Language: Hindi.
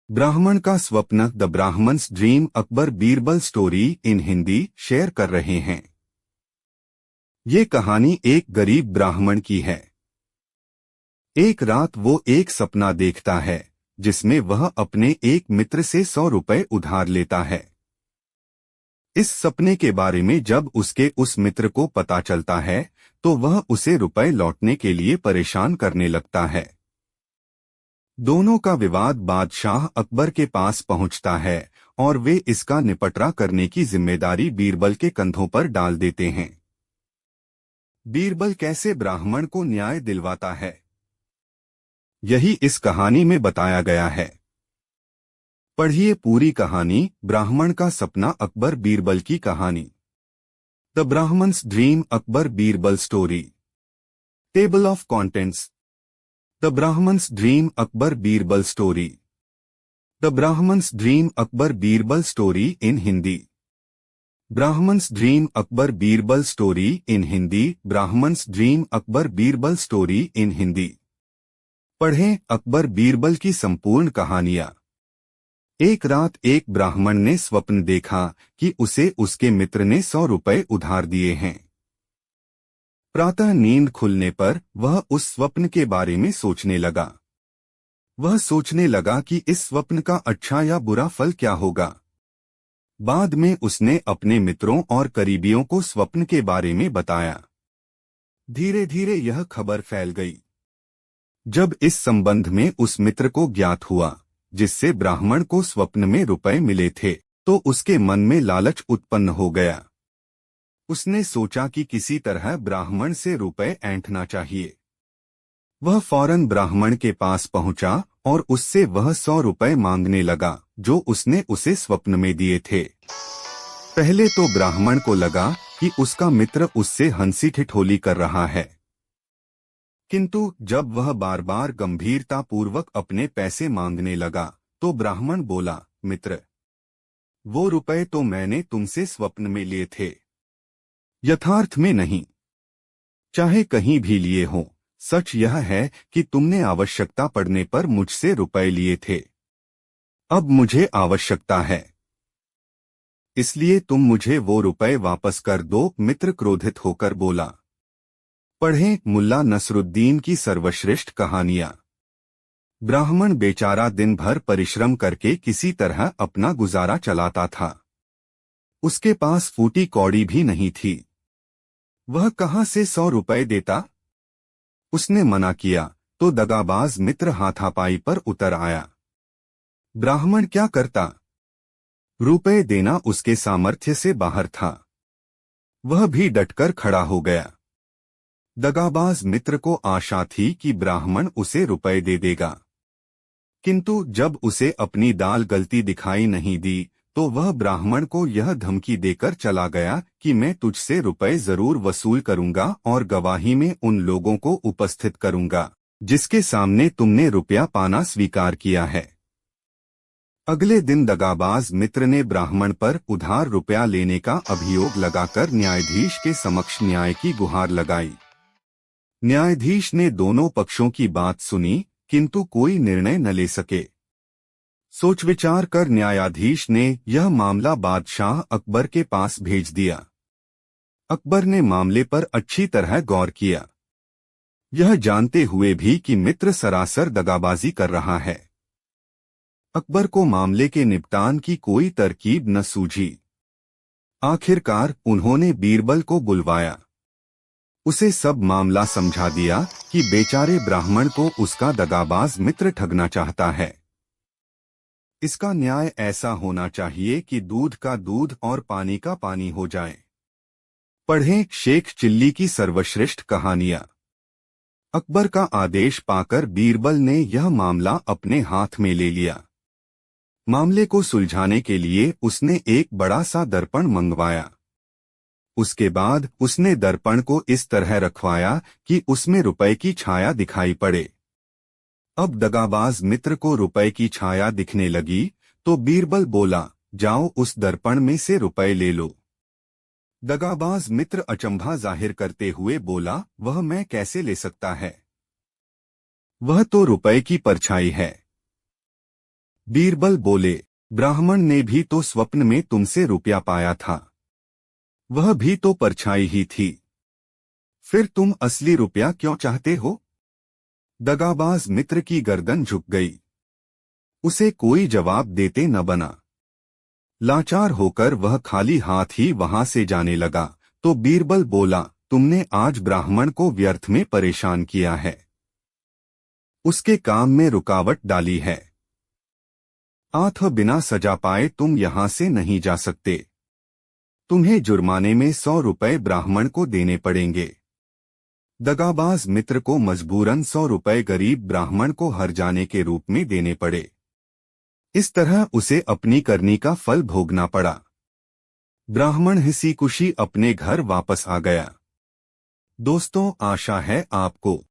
ब्राह्मण का स्वप्न the Brahmin's dream Akbar Birbal story in Hindi share कर रहे हैं। ये कहानी एक गरीब ब्राह्मण की है। एक रात वो एक सपना देखता है जिसमें वह अपने एक मित्र से 100 रुपए उधार लेता है। इस सपने के बारे में जब उसके उस मित्र को पता चलता है तो वह उसे रुपए लौटने के लिए परेशान करने लगता है। दोनों का विवाद बादशाह अकबर के पास पहुंचता है और वे इसका निपटरा करने की जिम्मेदारी बीरबल के कंधों पर डाल देते हैं। बीरबल कैसे ब्राह्मण को न्याय दिलवाता है, यही इस कहानी में बताया गया है। पढ़िए पूरी कहानी। ब्राह्मण का सपना अकबर बीरबल की कहानी। The Brahmin's dream Akbar Birbal story. Table of contents. The Brahmin's dream Akbar Birbal story. The Brahmin's dream Akbar Birbal story in Hindi. Brahmin's dream Akbar Birbal story in Hindi. Brahmin's dream Akbar Birbal story in Hindi. पढ़ें अकबर बीरबल की संपूर्ण कहानियां। एक रात एक ब्राह्मण ने स्वप्न देखा कि उसे उसके मित्र ने 100 रुपए उधार दिए हैं। प्रातः नींद खुलने पर वह उस स्वप्न के बारे में सोचने लगा। वह सोचने लगा कि इस स्वप्न का अच्छा या बुरा फल क्या होगा। बाद में उसने अपने मित्रों और करीबियों को स्वप्न के बारे में बताया। धीरे धीरे यह खबर फैल गई। जब इस संबंध में उस मित्र को ज्ञात हुआ जिससे ब्राह्मण को स्वप्न में रुपए मिले थे तो उसके मन में लालच उत्पन्न हो गया। उसने सोचा कि किसी तरह ब्राह्मण से रुपए ऐंठना चाहिए। वह फौरन ब्राह्मण के पास पहुंचा और उससे वह 100 रुपए मांगने लगा जो उसने उसे स्वप्न में दिए थे। पहले तो ब्राह्मण को लगा कि उसका मित्र उससे हंसी ठिठोली कर रहा है, किंतु जब वह बार बार गंभीरतापूर्वक अपने पैसे मांगने लगा तो ब्राह्मण बोला, मित्र, वो रुपए तो मैंने तुमसे स्वप्न में लिए थे, यथार्थ में नहीं। चाहे कहीं भी लिए हों, सच यह है कि तुमने आवश्यकता पड़ने पर मुझसे रुपए लिए थे। अब मुझे आवश्यकता है, इसलिए तुम मुझे वो रुपए वापस कर दो। मित्र क्रोधित होकर बोला। पढ़ें मुल्ला नसरुद्दीन की सर्वश्रेष्ठ कहानियां। ब्राह्मण बेचारा दिन भर परिश्रम करके किसी तरह अपना गुजारा चलाता था। उसके पास फूटी कौड़ी भी नहीं थी। वह कहां से 100 रुपए देता? उसने मना किया तो दगाबाज मित्र हाथापाई पर उतर आया। ब्राह्मण क्या करता? रुपए देना उसके सामर्थ्य से बाहर था। वह भी डटकर खड़ा हो गया। दगाबाज मित्र को आशा थी कि ब्राह्मण उसे रुपए दे देगा, किंतु जब उसे अपनी दाल गलती दिखाई नहीं दी तो वह ब्राह्मण को यह धमकी देकर चला गया कि मैं तुझसे रुपए जरूर वसूल करूंगा और गवाही में उन लोगों को उपस्थित करूंगा जिसके सामने तुमने रुपया पाना स्वीकार किया है। अगले दिन दगाबाज मित्र ने ब्राह्मण पर उधार रुपया लेने का अभियोग लगाकर न्यायाधीश के समक्ष न्याय की गुहार लगाई। न्यायाधीश ने दोनों पक्षों की बात सुनी किंतु कोई निर्णय न ले सके। सोच विचार कर न्यायाधीश ने यह मामला बादशाह अकबर के पास भेज दिया। अकबर ने मामले पर अच्छी तरह गौर किया, यह जानते हुए भी कि मित्र सरासर दगाबाजी कर रहा है। अकबर को मामले के निपटान की कोई तरकीब न सूझी। आखिरकार उन्होंने बीरबल को बुलवाया। उसे सब मामला समझा दिया कि बेचारे ब्राह्मण को उसका दगाबाज मित्र ठगना चाहता है। इसका न्याय ऐसा होना चाहिए कि दूध का दूध और पानी का पानी हो जाए। पढ़ें शेख चिल्ली की सर्वश्रेष्ठ कहानियां। अकबर का आदेश पाकर बीरबल ने यह मामला अपने हाथ में ले लिया। मामले को सुलझाने के लिए उसने एक बड़ा सा दर्पण मंगवाया। उसके बाद उसने दर्पण को इस तरह रखवाया कि उसमें रुपए की छाया दिखाई पड़े। अब दगाबाज मित्र को रुपए की छाया दिखने लगी तो बीरबल बोला, जाओ उस दर्पण में से रुपए ले लो। दगाबाज मित्र अचंभा जाहिर करते हुए बोला, वह मैं कैसे ले सकता है? वह तो रुपए की परछाई है। बीरबल बोले, ब्राह्मण ने भी तो स्वप्न में तुमसे रुपया पाया था, वह भी तो परछाई ही थी, फिर तुम असली रुपया क्यों चाहते हो? दगाबाज मित्र की गर्दन झुक गई। उसे कोई जवाब देते न बना। लाचार होकर वह खाली हाथ ही वहां से जाने लगा तो बीरबल बोला, तुमने आज ब्राह्मण को व्यर्थ में परेशान किया है, उसके काम में रुकावट डाली है। आठ बिना सजा पाए तुम यहां से नहीं जा सकते। तुम्हें जुर्माने में 100 रुपए ब्राह्मण को देने पड़ेंगे। दगाबाज मित्र को मजबूरन 100 रुपए गरीब ब्राह्मण को हर जाने के रूप में देने पड़े। इस तरह उसे अपनी करनी का फल भोगना पड़ा। ब्राह्मण हंसी खुशी अपने घर वापस आ गया। दोस्तों, आशा है आपको